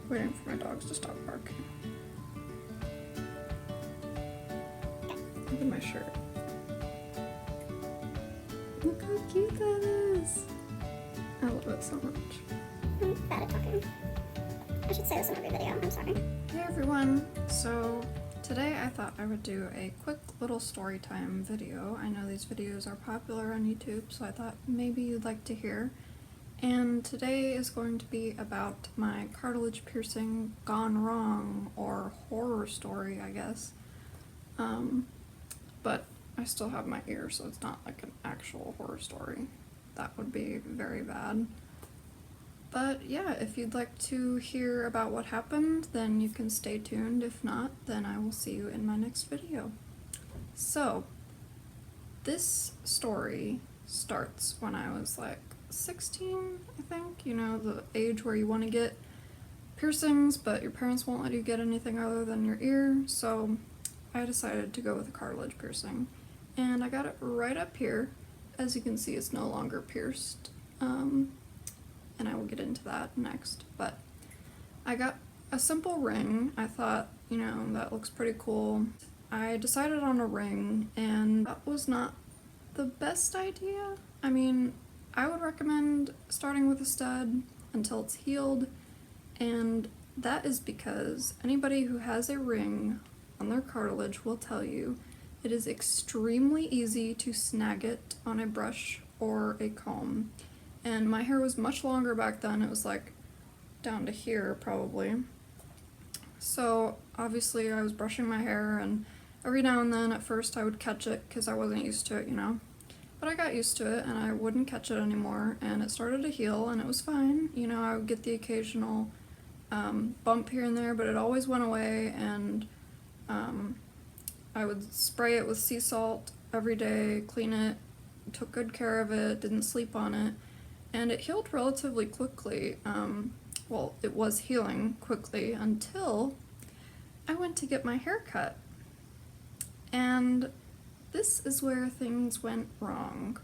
Waiting for my dogs to stop barking. Look at my shirt. Look how cute that is. I love it so much. I'm bad at talking. I should say this in every video, I'm sorry. Hey everyone! So today I thought I would do a quick little story time video. I know these videos are popular on YouTube, so I thought maybe you'd like to hear. And today is going to be about my cartilage piercing gone wrong, or horror story, I guess. But I still have my ear, so it's not like an actual horror story. That would be very bad. But yeah, if you'd like to hear about what happened, then you can stay tuned. If not, then I will see you in my next video. So, this story starts when I was like 16, I think. You know, the age where you want to get piercings, but your parents won't let you get anything other than your ear. So I decided to go with a cartilage piercing. And I got it right up here. As you can see, it's no longer pierced. And I will get into that next. But I got a simple ring. I thought, you know, that looks pretty cool. I decided on a ring, and that was not the best idea. I mean, I would recommend starting with a stud until it's healed, and that is because anybody who has a ring on their cartilage will tell you it is extremely easy to snag it on a brush or a comb. And my hair was much longer back then. It was like down to here probably. So obviously I was brushing my hair, and every now and then at first I would catch it because I wasn't used to it, you know. But I got used to it and I wouldn't catch it anymore, and it started to heal and it was fine. You know, I would get the occasional bump here and there, but it always went away, and I would spray it with sea salt every day, clean it, took good care of it, didn't sleep on it, and it healed relatively quickly. Well, it was healing quickly until I went to get my hair cut. And this is where things went wrong.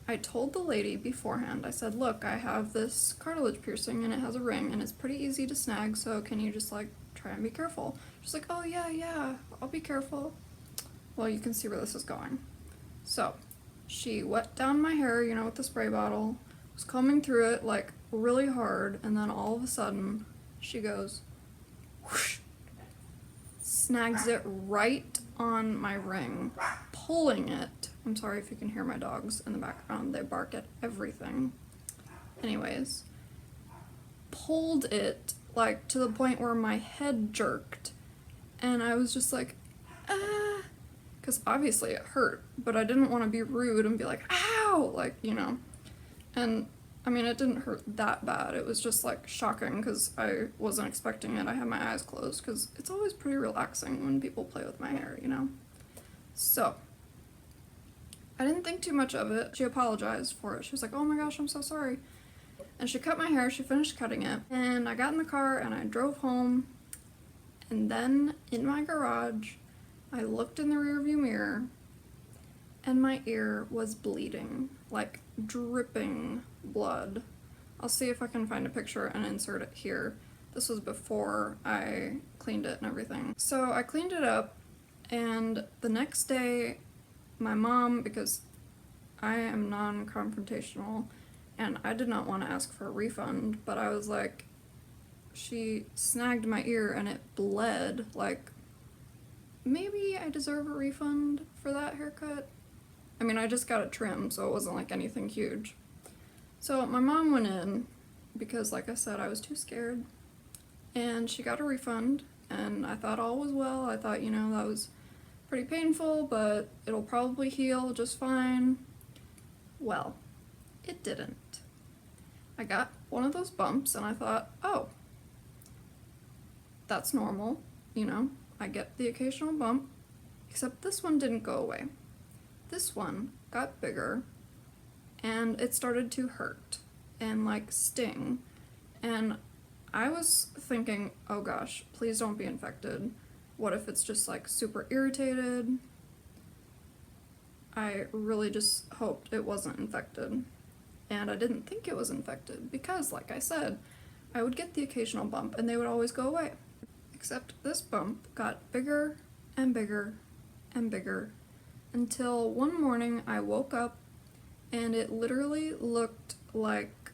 I told the lady beforehand, I said, look, I have this cartilage piercing and it has a ring and it's pretty easy to snag, so can you just like try and be careful? She's like, oh yeah, I'll be careful. Well, you can see where this is going. So she wet down my hair, you know, with the spray bottle, was combing through it like really hard, and then all of a sudden she goes whoosh, snags it right on my ring, pulling it. I'm sorry if you can hear my dogs in the background, they bark at everything. Anyways, pulled it like to the point where my head jerked, and I was just like, ah, because obviously it hurt, but I didn't want to be rude and be like, ow, like, you know. And I mean, it didn't hurt that bad. It was just like shocking because I wasn't expecting it. I had my eyes closed because it's always pretty relaxing when people play with my hair, you know? So I didn't think too much of it. She apologized for it. She was like, oh my gosh, I'm so sorry. And she cut my hair, she finished cutting it, and I got in the car and I drove home, and then in my garage, I looked in the rearview mirror and my ear was bleeding, like dripping blood. I'll see if I can find a picture and insert it here. This was before I cleaned it and everything. So I cleaned it up, and the next day my mom, because I am non-confrontational and I did not want to ask for a refund, but I was like, she snagged my ear and it bled, like maybe I deserve a refund for that haircut. I mean, I just got it trimmed, so it wasn't like anything huge. So my mom went in because, like I said, I was too scared, and she got a refund, and I thought all was well. I thought, you know, that was pretty painful, but it'll probably heal just fine. Well, it didn't. I got one of those bumps, and I thought, oh, that's normal, you know, I get the occasional bump, except this one didn't go away. This one got bigger, and it started to hurt and like sting, and I was thinking, oh gosh, please don't be infected. What if it's just like super irritated? I really just hoped it wasn't infected, and I didn't think it was infected because, like I said, I would get the occasional bump and they would always go away. Except this bump got bigger and bigger and bigger until one morning I woke up and it literally looked like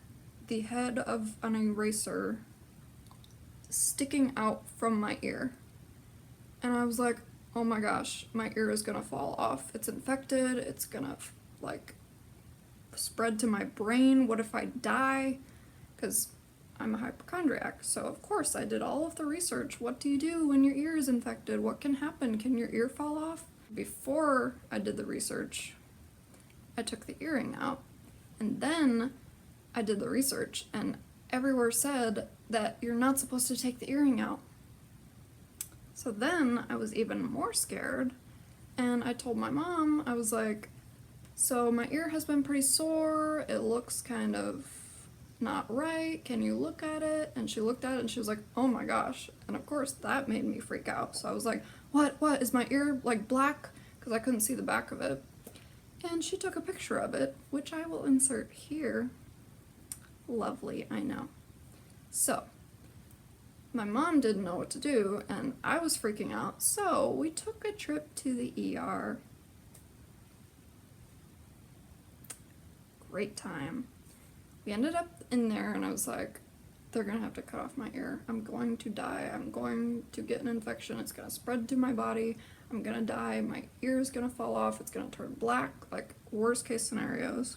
the head of an eraser sticking out from my ear. And I was like, oh my gosh, my ear is gonna fall off. It's infected, it's gonna like spread to my brain. What if I die? Because I'm a hypochondriac, so of course I did all of the research. What do you do when your ear is infected? What can happen? Can your ear fall off? Before I did the research, I took the earring out, and then I did the research, and everywhere said that you're not supposed to take the earring out. So then I was even more scared, and I told my mom, I was like, so my ear has been pretty sore, it looks kind of not right, can you look at it? And she looked at it and she was like, oh my gosh. And of course that made me freak out. So I was like, what, is my ear like black? Because I couldn't see the back of it. And she took a picture of it, which I will insert here. Lovely, I know. So, my mom didn't know what to do, and I was freaking out, so we took a trip to the ER. Great time. We ended up in there, and I was like, they're gonna have to cut off my ear. I'm going to die. I'm going to get an infection. It's gonna spread to my body. I'm gonna die. My ear is gonna fall off. It's gonna turn black, like worst case scenarios,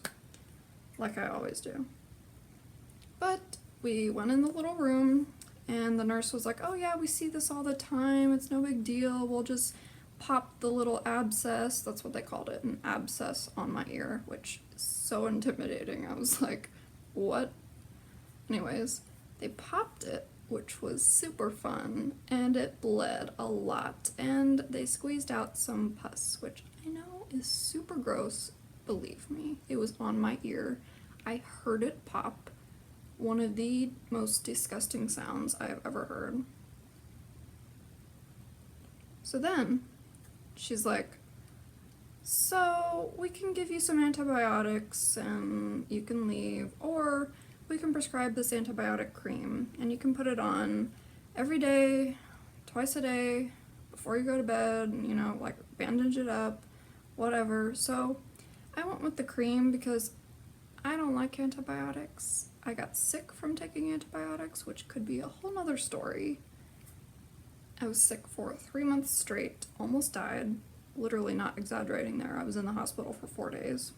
like I always do. But we went in the little room, and the nurse was like, oh yeah, we see this all the time. It's no big deal. We'll just pop the little abscess, that's what they called it, an abscess on my ear, which is so intimidating. I was like, what? Anyways, they popped it, which was super fun, and it bled a lot, and they squeezed out some pus, which I know is super gross. Believe me, it was on my ear. I heard it pop. One of the most disgusting sounds I have ever heard. So then, she's like, so we can give you some antibiotics and you can leave, or we can prescribe this antibiotic cream and you can put it on every day, twice a day, before you go to bed, you know, like bandage it up, whatever. So I went with the cream because I don't like antibiotics. I got sick from taking antibiotics, which could be a whole nother story. I was sick for 3 months straight, almost died, literally not exaggerating there. I was in the hospital for 4 days.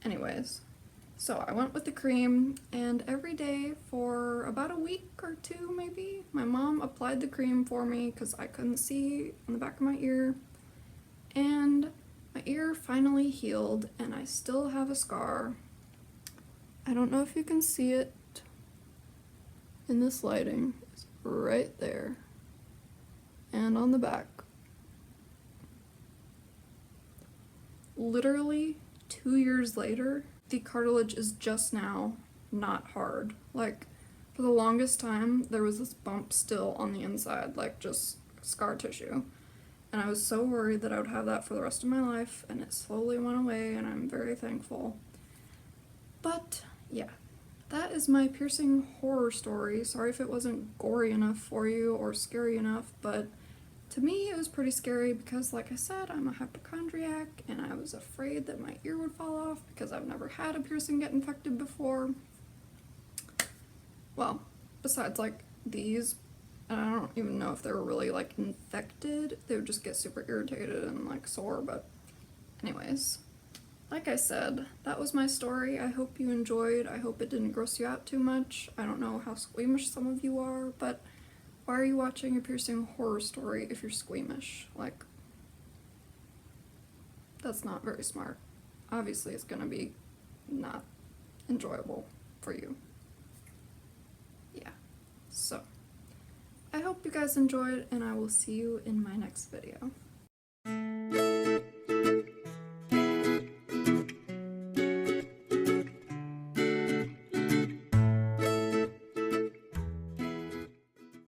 Anyways, so I went with the cream, and every day for about a week or two maybe, my mom applied the cream for me because I couldn't see on the back of my ear. And my ear finally healed, and I still have a scar. I don't know if you can see it in this lighting. It's right there. And on the back. Literally 2 years later, the cartilage is just now not hard. Like, for the longest time, there was this bump still on the inside, like just scar tissue. And I was so worried that I would have that for the rest of my life, and it slowly went away, and I'm very thankful. But yeah, that is my piercing horror story. Sorry if it wasn't gory enough for you or scary enough, but to me it was pretty scary because, like I said, I'm a hypochondriac and I was afraid that my ear would fall off because I've never had a piercing get infected before. Well, besides like these, and I don't even know if they were really like infected. They would just get super irritated and like sore, but anyways. Like I said, that was my story. I hope you enjoyed. I hope it didn't gross you out too much. I don't know how squeamish some of you are, but why are you watching a piercing horror story if you're squeamish? Like, that's not very smart. Obviously, it's gonna be not enjoyable for you. Yeah, so I hope you guys enjoyed, and I will see you in my next video.